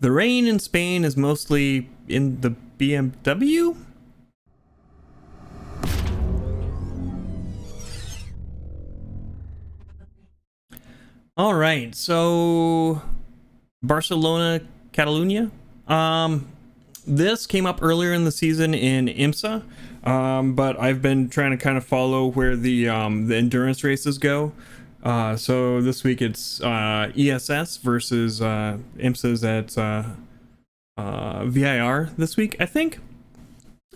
The rain in Spain is mostly in the BMW. All right, so Barcelona, Catalunya. This came up earlier in the season in IMSA, but I've been trying to kind of follow where the endurance races go. So this week it's ESS versus IMSA's at VIR this week, I think.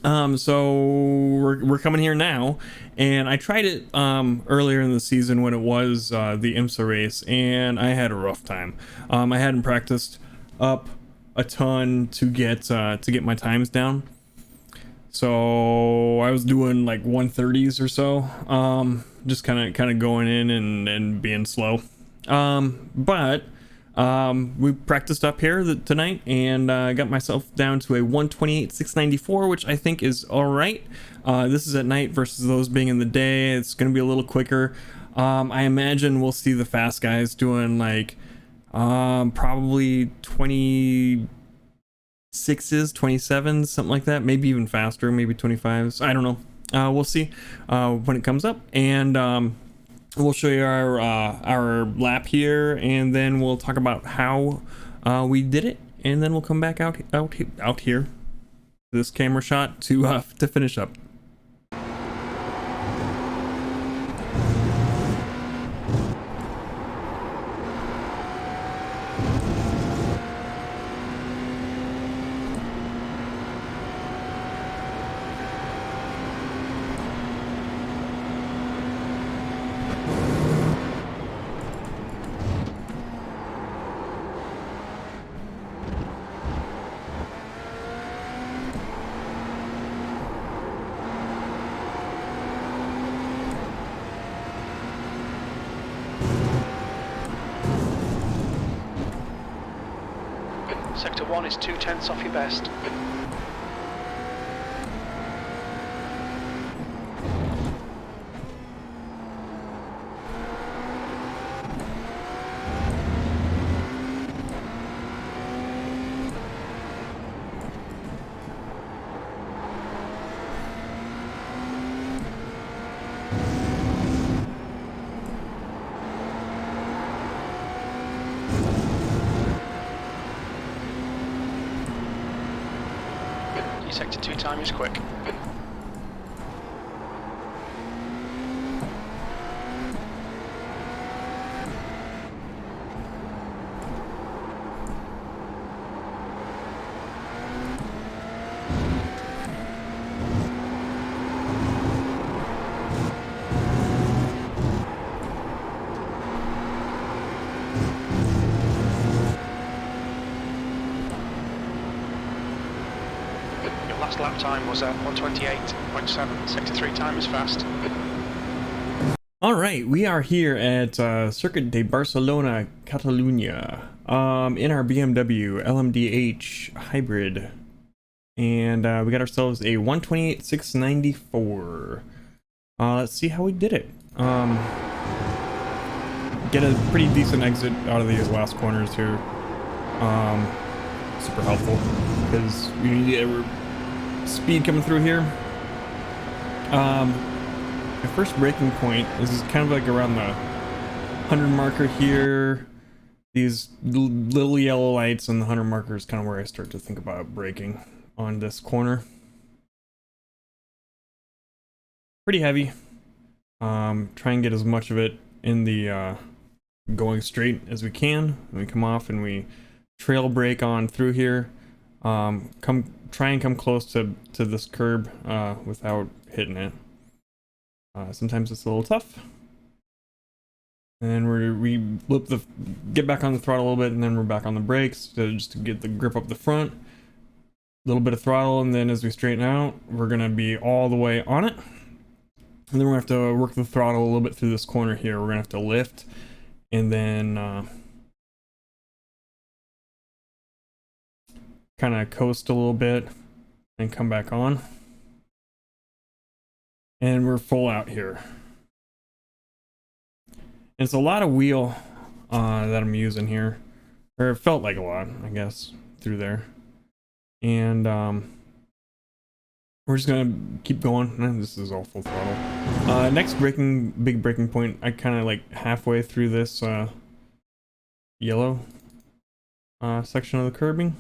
So we're coming here now, and I tried it earlier in the season when it was the IMSA race, and I had a rough time. I hadn't practiced up a ton to get my times down, so I was doing like 130s or so, just kind of going in and being slow. But we practiced up here tonight, and got myself down to a 128.694, which I think is all right. This is at night versus those being in the day. It's going to be a little quicker. I imagine we'll see the fast guys doing like probably 26s, 27s, something like that, maybe even faster, maybe 25s. I don't know. We'll see when it comes up, and we'll show you our lap here, and then we'll talk about how we did it, and then we'll come back out here, this camera shot to finish up. Sector 1 is 2/10 off your best. Sector 2 time is quick. Last lap time was at 128.7. Sector 3 time is fast. All right, we are here at Circuit de Barcelona, Catalunya, in our BMW LMDh hybrid, and we got ourselves a 128.694. Let's see how we did it. Get a pretty decent exit out of these last corners here. Super helpful because we need speed coming through here. The first braking point is kind of like around the 100 marker here. These little yellow lights and the 100 marker is kind of where I start to think about braking on this corner. Pretty heavy. Try and get as much of it in the going straight as we can. We come off and we trail brake on through here. Try and come close to this curb without hitting it. Sometimes it's a little tough. And then we get back on the throttle a little bit, and then we're back on the brakes just to get the grip up the front. A little bit of throttle, and then as we straighten out, we're gonna be all the way on it. And then we're gonna have to work the throttle a little bit through this corner here. We're gonna have to lift, and then kind of coast a little bit and come back on. And we're full out here. It's a lot of wheel that I'm using here, or it felt like a lot, I guess. through there. And we're just gonna keep going. This is all full throttle. Next big braking point, I kind of like halfway through this yellow section of the curbing.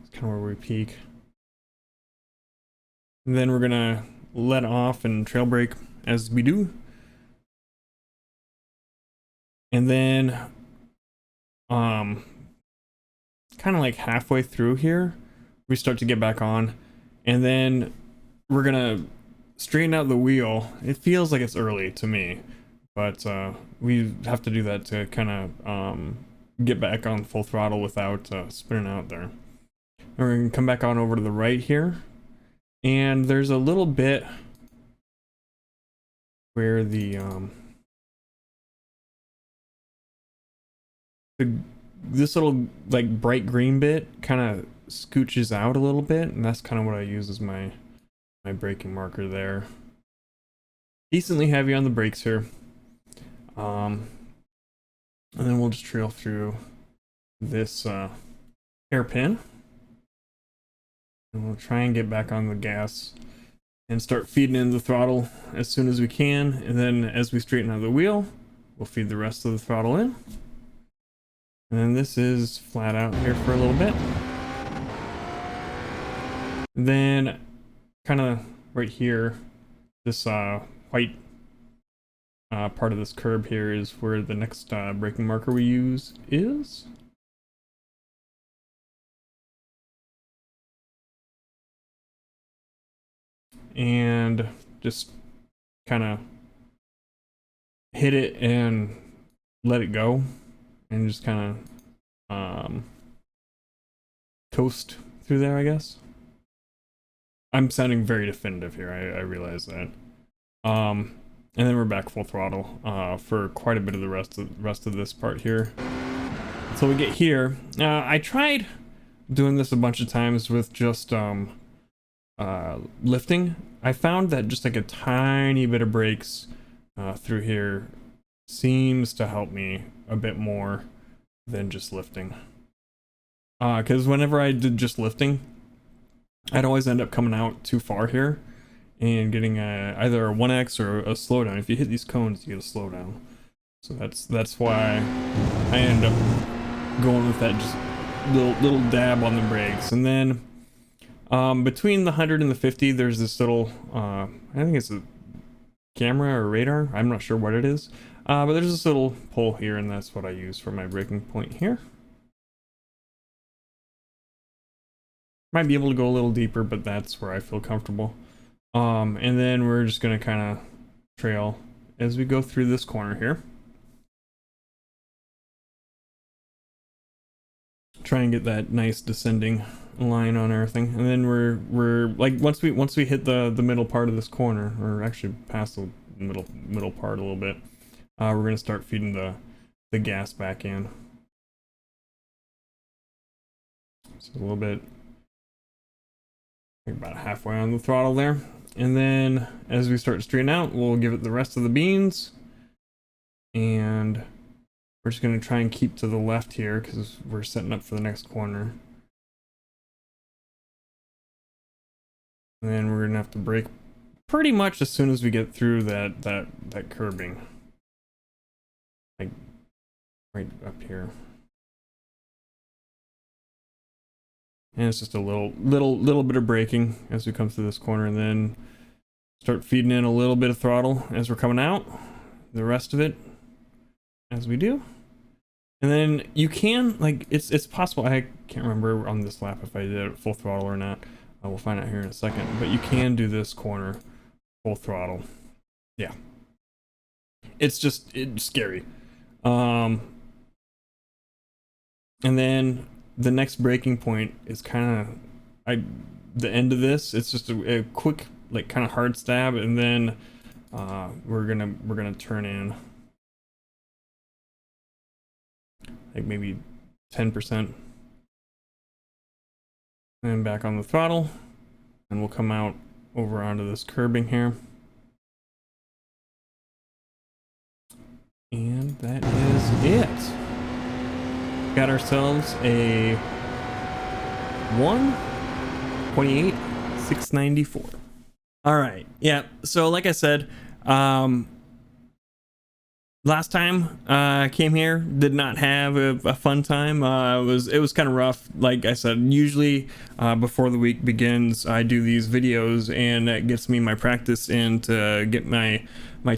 It's kind of where we peak. And then we're gonna let off and trail brake as we do. And then kind of like halfway through here, we start to get back on, and then we're gonna straighten out the wheel. It feels like it's early to me, but we have to do that to kind of get back on full throttle without spinning out there. And we're gonna come back on over to the right here, and there's a little bit where this little like bright green bit kind of scooches out a little bit, and that's kind of what I use as my braking marker there. Decently heavy on the brakes here, and then we'll just trail through this hairpin, and we'll try and get back on the gas and start feeding in the throttle as soon as we can. And then as we straighten out the wheel, we'll feed the rest of the throttle in. And then this is flat out here for a little bit. Then kind of right here, this white part of this curb here is where the next braking marker we use is. And just kind of hit it and let it go, and just kind of coast through there, I guess. I'm sounding very definitive here, I realize that. And then we're back full throttle for quite a bit of the rest of this part here. So we get here. I tried doing this a bunch of times with just lifting. I found that just like a tiny bit of brakes through here seems to help me a bit more than just lifting. Because whenever I did just lifting, I'd always end up coming out too far here and getting either a 1x or a slowdown. If you hit these cones, you get a slowdown. So that's why I end up going with that just little dab on the brakes. And then between the 100 and the 50, there's this little, I think it's a camera or radar. I'm not sure what it is. But there's this little pole here, and that's what I use for my braking point here. Might be able to go a little deeper, but that's where I feel comfortable. And then we're just gonna kind of trail as we go through this corner here. Try and get that nice descending line on everything, and then we're like once we hit the middle part of this corner, or actually past the middle part a little bit, we're gonna start feeding the gas back in. So a little bit, like about halfway on the throttle there, and then as we start to straighten out, we'll give it the rest of the beans, and we're just gonna try and keep to the left here because we're setting up for the next corner. And then we're gonna have to brake pretty much as soon as we get through that curbing, like right up here. And it's just a little bit of braking as we come through this corner, and then start feeding in a little bit of throttle as we're coming out. The rest of it as we do. And then you can, like, it's possible, I can't remember on this lap if I did it full throttle or not. We'll find out here in a second, but you can do this corner full throttle. Yeah. It's scary. And then the next braking point is kind of the end of this. It's just a quick, like, kind of hard stab, and then we're gonna turn in like maybe 10%, and back on the throttle, and we'll come out over onto this curbing here. And that is it. Got ourselves a 1:28.694. All right, yeah. So like I said, last time I came here, did not have a fun time. It was kind of rough. Like I said, usually before the week begins, I do these videos, and it gets me my practice in to get my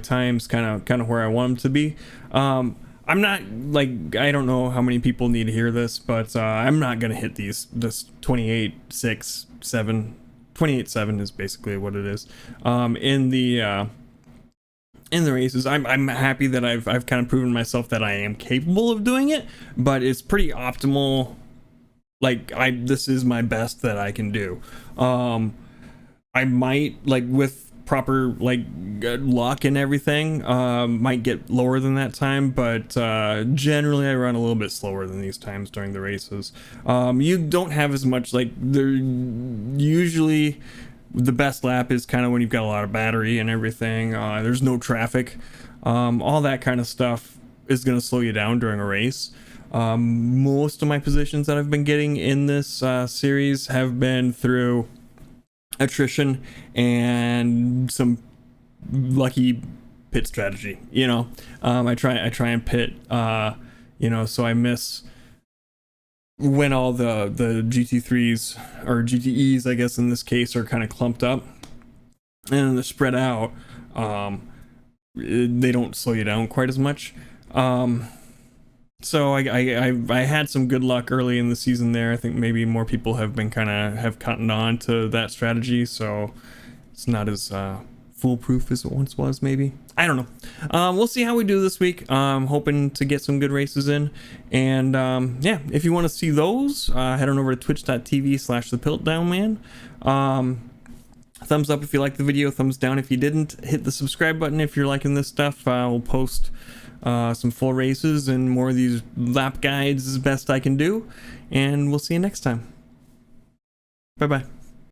times kind of where I want them to be. I'm not, like, I don't know how many people need to hear this, but I'm not gonna hit this 28.6.7. 28.7 is basically what it is. In the races, I'm happy that I've kind of proven myself that I am capable of doing it, but it's pretty optimal. Like, this is my best that I can do. I might, like, with proper, like, luck and everything, might get lower than that time, but generally I run a little bit slower than these times during the races. You don't have as much, like, they're usually the best lap is kind of when you've got a lot of battery and everything. There's no traffic. All that kind of stuff is going to slow you down during a race. Most of my positions that I've been getting in this series have been through attrition and some lucky pit strategy. You know, I try and pit, so I miss when all the GT3s or GTEs, I guess in this case, are kind of clumped up and they're spread out. They don't slow you down quite as much. So I had some good luck early in the season there. I think maybe more people have been have cottoned on to that strategy, so it's not as foolproof as it once was, maybe. I don't know. We'll see how we do this week. Hoping to get some good races in. And yeah, if you want to see those, head on over to twitch.tv/thepiltdownman. Thumbs up if you liked the video, thumbs down if you didn't. Hit the subscribe button if you're liking this stuff. We'll post some full races and more of these lap guides as best I can do. And we'll see you next time. Bye-bye.